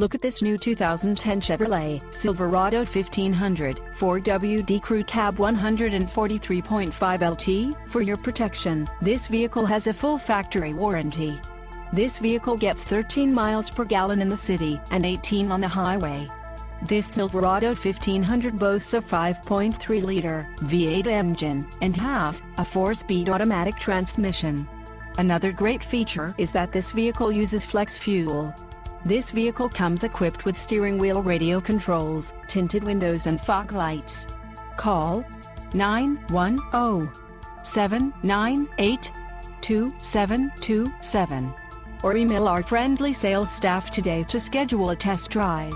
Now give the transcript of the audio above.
Look at this new 2010 Chevrolet Silverado 1500 4WD Crew Cab 143.5 LT. For your protection, this vehicle has a full factory warranty. This vehicle gets 13 miles per gallon in the city and 18 on the highway. This Silverado 1500 boasts a 5.3-liter V8 engine and has a 4-speed automatic transmission. Another great feature is that this vehicle uses flex fuel. This vehicle comes equipped with steering wheel radio controls, tinted windows and fog lights. Call 910-798-2727 or email our friendly sales staff today to schedule a test drive.